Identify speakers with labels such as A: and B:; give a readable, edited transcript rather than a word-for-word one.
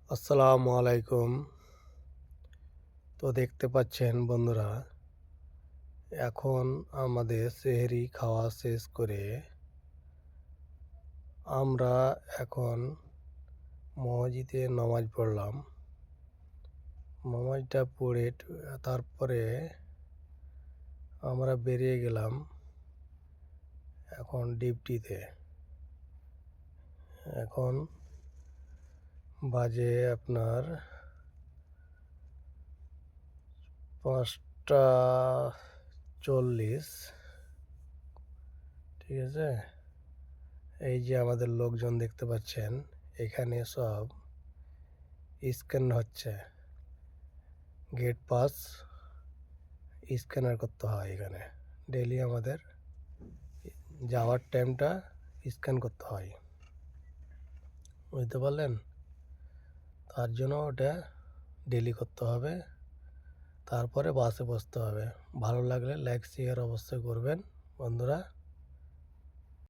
A: আসসালামু আলাইকুম। তো দেখতে পাচ্ছেন বন্ধুরা, এখন আমাদের সেহরি খাওয়া শেষ করে আমরা এখন মসজিদে নামাজ পড়লাম। নামাজটা পড়ে তারপরে আমরা বেরিয়ে গেলাম এখন ডিউটিতে। এখন বাজে আপনার 5টা 40। ঠিক আছে, এই যে আমাদের লোকজন দেখতে পাচ্ছেন, এখানে সব স্ক্যান হচ্ছে। গেট পাস স্ক্যানার করতে হয় এখানে। ডেইলি আমাদের যাওয়ার টাইমটা স্ক্যান করতে হয়, বুঝতে পারলেন? তার জন্য ওটা ডেইলি করতে হবে। তারপরে বাসে বসতে হবে। ভালো লাগলে লাইক শেয়ার অবশ্যই করবেন বন্ধুরা।